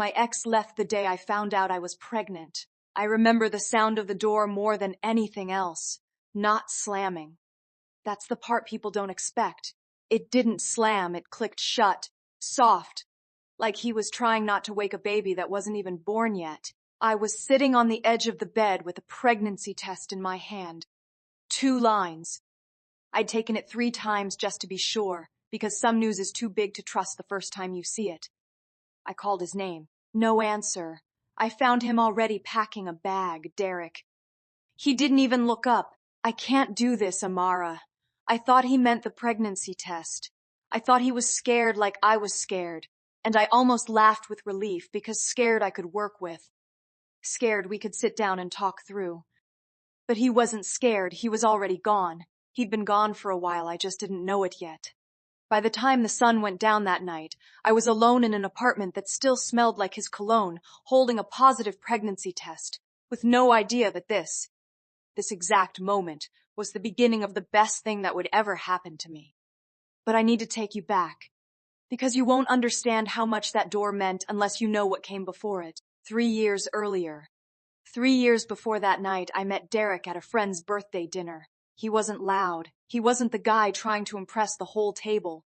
My ex left the day I found out I was pregnant. I remember the sound of the door more than anything else. Not slamming. That's the part people don't expect. It didn't slam, it clicked shut. Soft. Like he was trying not to wake a baby that wasn't even born yet. I was sitting on the edge of the bed with a pregnancy test in my hand. 2 lines. I'd taken it 3 times just to be sure, because some news is too big to trust the first time you see it. I called his name. No answer. I found him already packing a bag, Derek. He didn't even look up. I can't do this, Amara. I thought he meant the pregnancy test. I thought he was scared like I was scared, and I almost laughed with relief because scared I could work with. Scared we could sit down and talk through. But he wasn't scared, he was already gone. He'd been gone for a while, I just didn't know it yet. By the time the sun went down that night, I was alone in an apartment that still smelled like his cologne, holding a positive pregnancy test, with no idea that this exact moment, was the beginning of the best thing that would ever happen to me. But I need to take you back, because you won't understand how much that door meant unless you know what came before it. 3 years earlier. 3 years before that night, I met Derek at a friend's birthday dinner. He wasn't loud. He wasn't the guy trying to impress the whole table.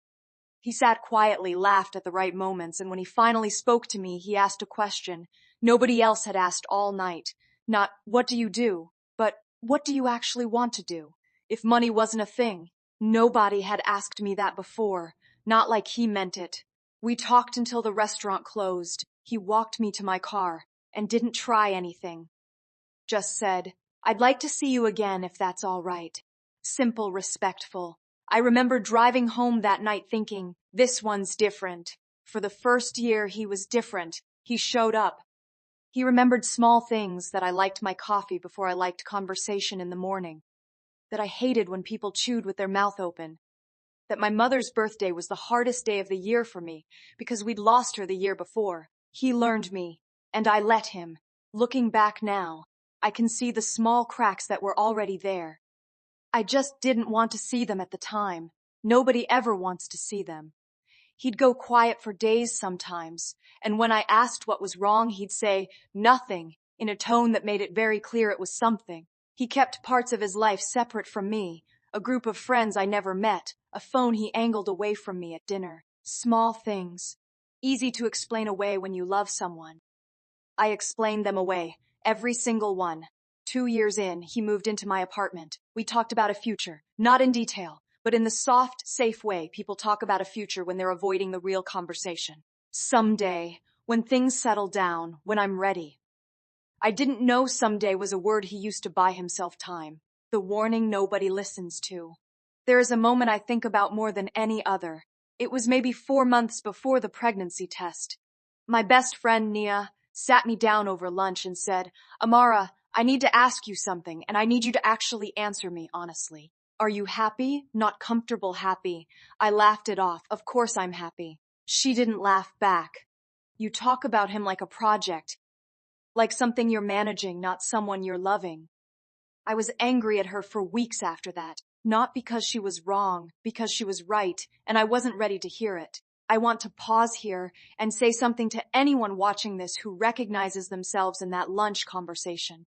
He sat quietly, laughed at the right moments, and when he finally spoke to me, he asked a question nobody else had asked all night. Not, what do you do? But, what do you actually want to do? If money wasn't a thing. Nobody had asked me that before. Not like he meant it. We talked until the restaurant closed. He walked me to my car, and didn't try anything. Just said, I'd like to see you again if that's all right. Simple, respectful. I remember driving home that night thinking, this one's different. For the first year, he was different. He showed up. He remembered small things, that I liked my coffee before I liked conversation in the morning, that I hated when people chewed with their mouth open, that my mother's birthday was the hardest day of the year for me because we'd lost her the year before. He learned me, and I let him. Looking back now, I can see the small cracks that were already there. I just didn't want to see them at the time. Nobody ever wants to see them. He'd go quiet for days sometimes, and when I asked what was wrong, he'd say, nothing, in a tone that made it very clear it was something. He kept parts of his life separate from me, a group of friends I never met, a phone he angled away from me at dinner. Small things. Easy to explain away when you love someone. I explained them away, every single one. 2 years in, he moved into my apartment. We talked about a future, not in detail, but in the soft, safe way people talk about a future when they're avoiding the real conversation. Someday, when things settle down, when I'm ready. I didn't know someday was a word he used to buy himself time. The warning nobody listens to. There is a moment I think about more than any other. It was maybe 4 months before the pregnancy test. My best friend, Nia, sat me down over lunch and said, Amara, I need to ask you something, and I need you to actually answer me honestly. Are you happy? Not comfortable happy? I laughed it off. Of course I'm happy. She didn't laugh back. You talk about him like a project, like something you're managing, not someone you're loving. I was angry at her for weeks after that, not because she was wrong, because she was right, and I wasn't ready to hear it. I want to pause here and say something to anyone watching this who recognizes themselves in that lunch conversation.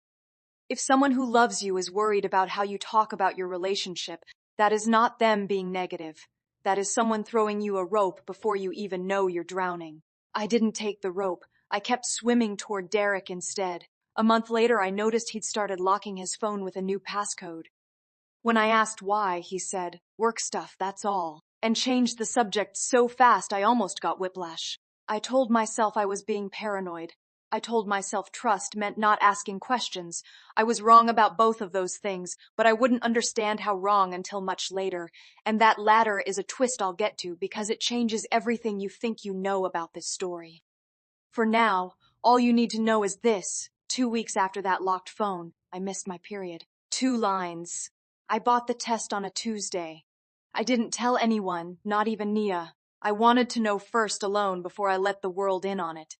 If someone who loves you is worried about how you talk about your relationship, that is not them being negative. That is someone throwing you a rope before you even know you're drowning. I didn't take the rope. I kept swimming toward Derek instead. A month later, I noticed he'd started locking his phone with a new passcode. When I asked why, he said, work stuff, that's all, and changed the subject so fast I almost got whiplash. I told myself I was being paranoid. I told myself trust meant not asking questions. I was wrong about both of those things, but I wouldn't understand how wrong until much later, and that latter is a twist I'll get to because it changes everything you think you know about this story. For now, all you need to know is this. 2 weeks after that locked phone, I missed my period. 2 lines. I bought the test on a Tuesday. I didn't tell anyone, not even Nia. I wanted to know first alone before I let the world in on it.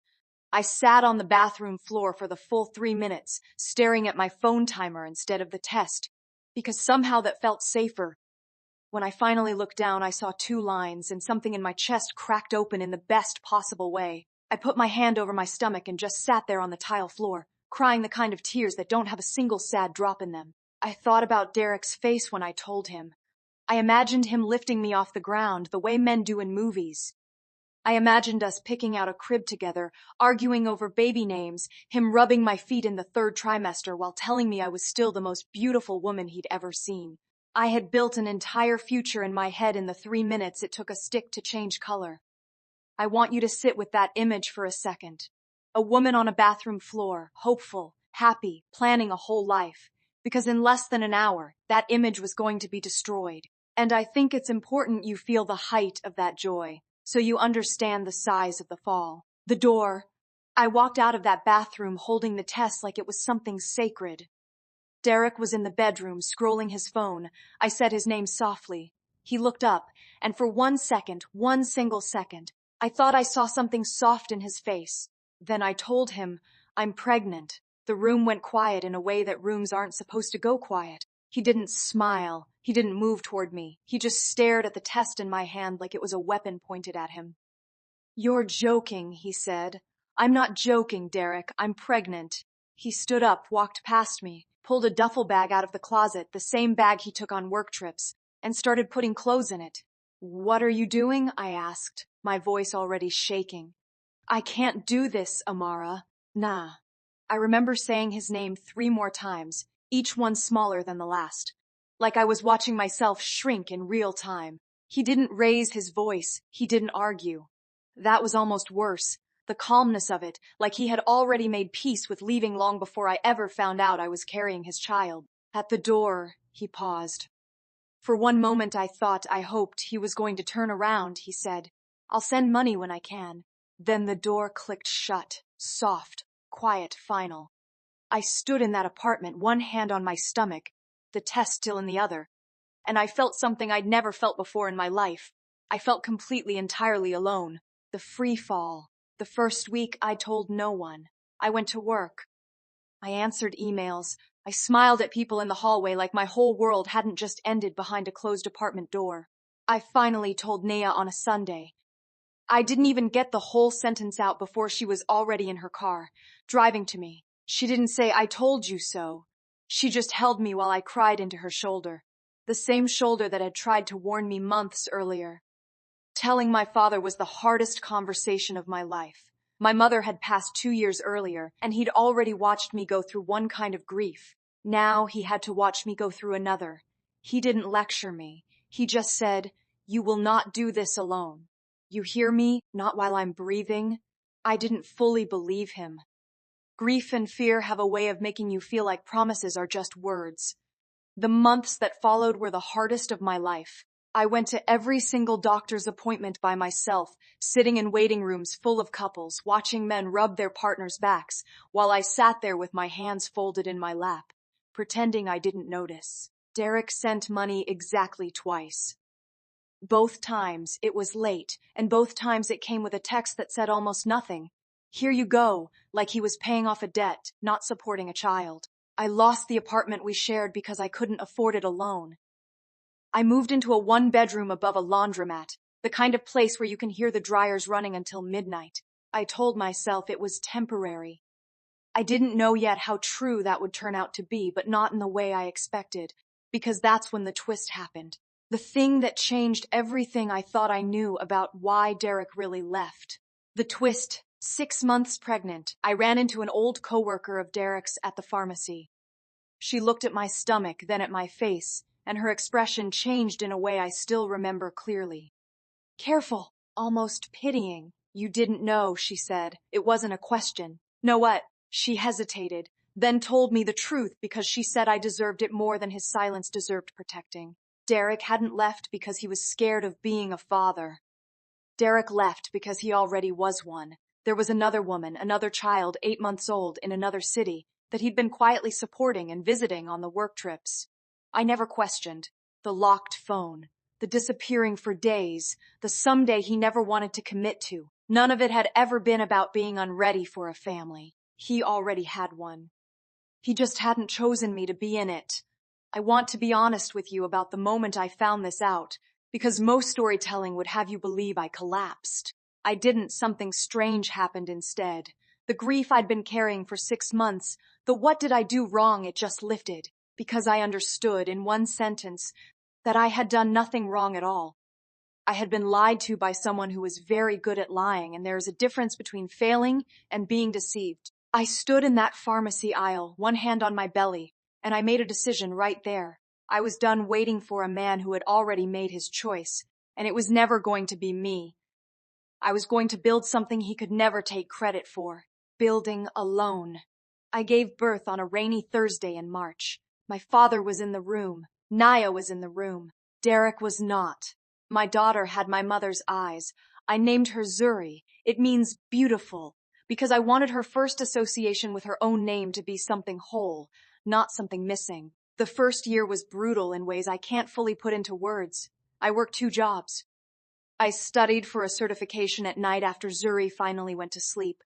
I sat on the bathroom floor for the full 3 minutes, staring at my phone timer instead of the test, because somehow that felt safer. When I finally looked down, I saw 2 lines, and something in my chest cracked open in the best possible way. I put my hand over my stomach and just sat there on the tile floor, crying the kind of tears that don't have a single sad drop in them. I thought about Derek's face when I told him. I imagined him lifting me off the ground the way men do in movies. I imagined us picking out a crib together, arguing over baby names, him rubbing my feet in the 3rd trimester while telling me I was still the most beautiful woman he'd ever seen. I had built an entire future in my head in the 3 minutes it took a stick to change color. I want you to sit with that image for a second. A woman on a bathroom floor, hopeful, happy, planning a whole life. Because in less than an hour, that image was going to be destroyed. And I think it's important you feel the height of that joy, so you understand the size of the fall. The door. I walked out of that bathroom holding the test like it was something sacred. Derek was in the bedroom, scrolling his phone. I said his name softly. He looked up, and for 1 second, 1 single second, I thought I saw something soft in his face. Then I told him, I'm pregnant. The room went quiet in a way that rooms aren't supposed to go quiet. He didn't smile. He didn't move toward me. He just stared at the test in my hand like it was a weapon pointed at him. You're joking, he said. I'm not joking, Derek. I'm pregnant. He stood up, walked past me, pulled a duffel bag out of the closet, the same bag he took on work trips, and started putting clothes in it. What are you doing? I asked, my voice already shaking. I can't do this, Amara. Nah. I remember saying his name 3 more times, each one smaller than the last. Like I was watching myself shrink in real time. He didn't raise his voice. He didn't argue. That was almost worse. The calmness of it, like he had already made peace with leaving long before I ever found out I was carrying his child. At the door, he paused. For one moment I hoped he was going to turn around, he said. I'll send money when I can. Then the door clicked shut, soft, quiet, final. I stood in that apartment, one hand on my stomach, the test still in the other, and I felt something I'd never felt before in my life. I felt completely, entirely alone. The free fall. The first week I told no one. I went to work. I answered emails. I smiled at people in the hallway like my whole world hadn't just ended behind a closed apartment door. I finally told Naya on a Sunday. I didn't even get the whole sentence out before she was already in her car, driving to me. She didn't say, I told you so. She just held me while I cried into her shoulder, the same shoulder that had tried to warn me months earlier. Telling my father was the hardest conversation of my life. My mother had passed 2 years earlier, and he'd already watched me go through one kind of grief. Now he had to watch me go through another. He didn't lecture me. He just said, you will not do this alone. You hear me? Not while I'm breathing. I didn't fully believe him. Grief and fear have a way of making you feel like promises are just words. The months that followed were the hardest of my life. I went to every single doctor's appointment by myself, sitting in waiting rooms full of couples, watching men rub their partners' backs, while I sat there with my hands folded in my lap, pretending I didn't notice. Derek sent money exactly twice. Both times it was late, and both times it came with a text that said almost nothing. Here you go, like he was paying off a debt, not supporting a child. I lost the apartment we shared because I couldn't afford it alone. I moved into a 1-bedroom above a laundromat, the kind of place where you can hear the dryers running until midnight. I told myself it was temporary. I didn't know yet how true that would turn out to be, but not in the way I expected, because that's when the twist happened. The thing that changed everything I thought I knew about why Derek really left. The twist. 6 months pregnant, I ran into an old coworker of Derek's at the pharmacy. She looked at my stomach, then at my face, and her expression changed in a way I still remember clearly. Careful, almost pitying. You didn't know, she said. It wasn't a question. Know what? She hesitated, then told me the truth because she said I deserved it more than his silence deserved protecting. Derek hadn't left because he was scared of being a father. Derek left because he already was one. There was another woman, another child, 8 months old, in another city, that he'd been quietly supporting and visiting on the work trips. I never questioned. The locked phone, the disappearing for days, the someday he never wanted to commit to. None of it had ever been about being unready for a family. He already had one. He just hadn't chosen me to be in it. I want to be honest with you about the moment I found this out, because most storytelling would have you believe I collapsed. I didn't. Something strange happened instead. The grief I'd been carrying for 6 months, the what did I do wrong, it just lifted, because I understood, in one sentence, that I had done nothing wrong at all. I had been lied to by someone who was very good at lying, and there is a difference between failing and being deceived. I stood in that pharmacy aisle, one hand on my belly, and I made a decision right there. I was done waiting for a man who had already made his choice, and it was never going to be me. I was going to build something he could never take credit for. Building alone. I gave birth on a rainy Thursday in March. My father was in the room. Naya was in the room. Derek was not. My daughter had my mother's eyes. I named her Zuri. It means beautiful, because I wanted her first association with her own name to be something whole, not something missing. The first year was brutal in ways I can't fully put into words. I worked 2 jobs. I studied for a certification at night after Zuri finally went to sleep.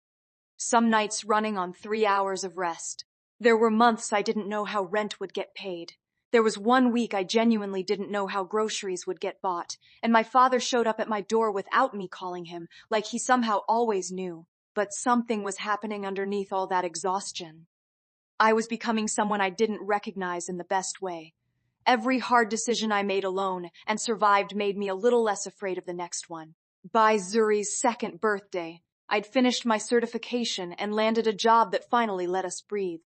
Some nights running on 3 hours of rest. There were months I didn't know how rent would get paid. There was 1 week I genuinely didn't know how groceries would get bought, and my father showed up at my door without me calling him, like he somehow always knew. But something was happening underneath all that exhaustion. I was becoming someone I didn't recognize in the best way. Every hard decision I made alone and survived made me a little less afraid of the next one. By Zuri's 2nd birthday, I'd finished my certification and landed a job that finally let us breathe.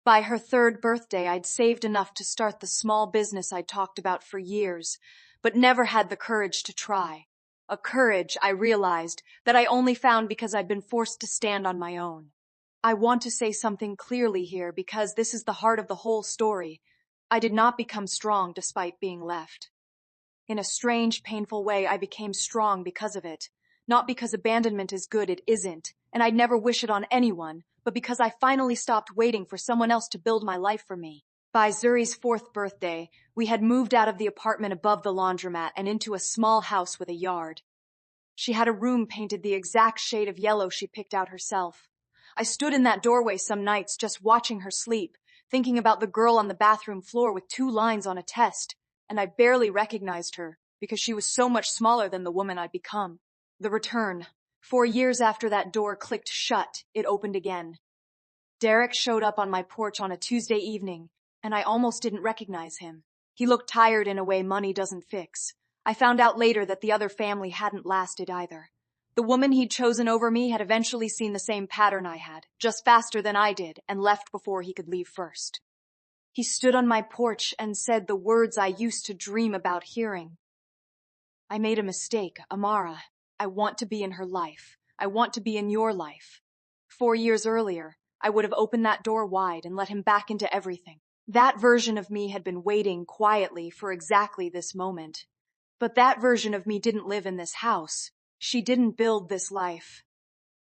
By her 3rd birthday, I'd saved enough to start the small business I'd talked about for years, but never had the courage to try. A courage, I realized, that I only found because I'd been forced to stand on my own. I want to say something clearly here because this is the heart of the whole story. I did not become strong despite being left. In a strange, painful way, I became strong because of it. Not because abandonment is good, it isn't, and I'd never wish it on anyone, but because I finally stopped waiting for someone else to build my life for me. By Zuri's 4th birthday, we had moved out of the apartment above the laundromat and into a small house with a yard. She had a room painted the exact shade of yellow she picked out herself. I stood in that doorway some nights just watching her sleep, thinking about the girl on the bathroom floor with 2 lines on a test, and I barely recognized her because she was so much smaller than the woman I'd become. The return. 4 years after that door clicked shut, it opened again. Derek showed up on my porch on a Tuesday evening, and I almost didn't recognize him. He looked tired in a way money doesn't fix. I found out later that the other family hadn't lasted either. The woman he'd chosen over me had eventually seen the same pattern I had, just faster than I did, and left before he could leave first. He stood on my porch and said the words I used to dream about hearing. I made a mistake, Amara. I want to be in her life. I want to be in your life. 4 years earlier, I would have opened that door wide and let him back into everything. That version of me had been waiting quietly for exactly this moment. But that version of me didn't live in this house. She didn't build this life.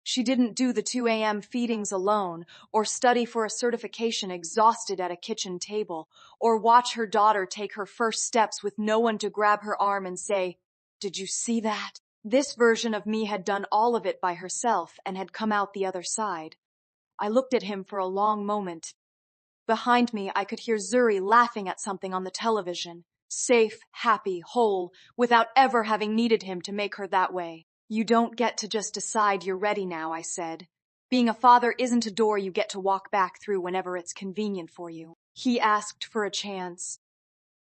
She didn't do the 2 a.m. feedings alone, or study for a certification exhausted at a kitchen table, or watch her daughter take her first steps with no one to grab her arm and say, "Did you see that?" This version of me had done all of it by herself and had come out the other side. I looked at him for a long moment. Behind me, I could hear Zuri laughing at something on the television. Safe, happy, whole, without ever having needed him to make her that way. "You don't get to just decide you're ready now," I said. "Being a father isn't a door you get to walk back through whenever it's convenient for you." He asked for a chance.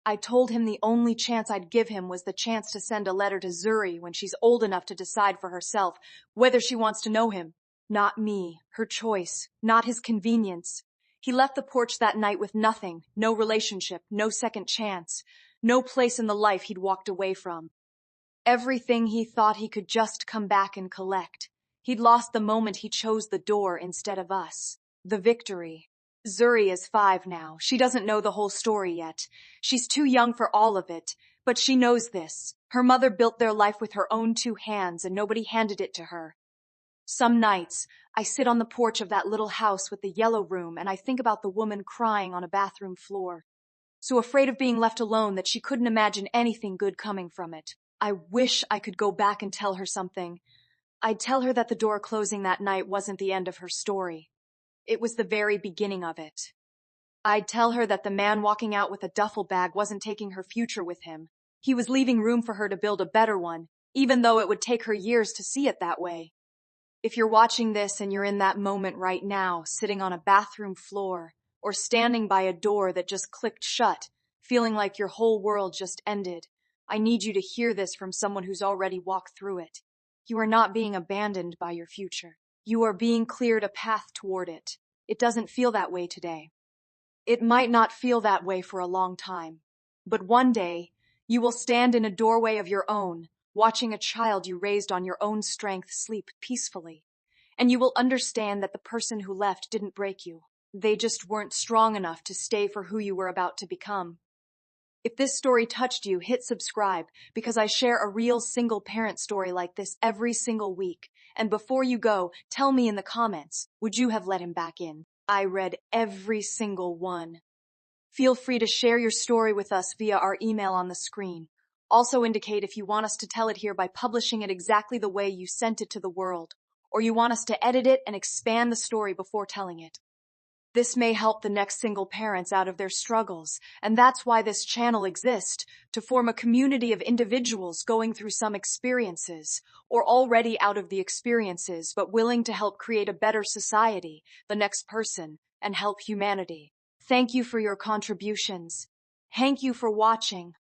I told him the only chance I'd give him was the chance to send a letter to Zuri when she's old enough to decide for herself whether she wants to know him. Not me, her choice, not his convenience. He left the porch that night with nothing, no relationship, no second chance, no place in the life he'd walked away from. Everything he thought he could just come back and collect. He'd lost the moment he chose the door instead of us. The victory. Zuri is 5 now. She doesn't know the whole story yet. She's too young for all of it, but she knows this. Her mother built their life with her own 2 hands and nobody handed it to her. Some nights, I sit on the porch of that little house with the yellow room and I think about the woman crying on a bathroom floor. So afraid of being left alone that she couldn't imagine anything good coming from it. I wish I could go back and tell her something. I'd tell her that the door closing that night wasn't the end of her story. It was the very beginning of it. I'd tell her that the man walking out with a duffel bag wasn't taking her future with him. He was leaving room for her to build a better one, even though it would take her years to see it that way. If you're watching this and you're in that moment right now, sitting on a bathroom floor, or standing by a door that just clicked shut, feeling like your whole world just ended, I need you to hear this from someone who's already walked through it. You are not being abandoned by your future. You are being cleared a path toward it. It doesn't feel that way today. It might not feel that way for a long time, but one day you will stand in a doorway of your own, watching a child you raised on your own strength sleep peacefully, and you will understand that the person who left didn't break you. They just weren't strong enough to stay for who you were about to become. If this story touched you, hit subscribe, because I share a real single parent story like this every single week. And before you go, tell me in the comments, would you have let him back in? I read every single one. Feel free to share your story with us via our email on the screen. Also indicate if you want us to tell it here by publishing it exactly the way you sent it to the world, or you want us to edit it and expand the story before telling it. This may help the next single parents out of their struggles, and that's why this channel exists, to form a community of individuals going through some experiences, or already out of the experiences, but willing to help create a better society, the next person, and help humanity. Thank you for your contributions. Thank you for watching.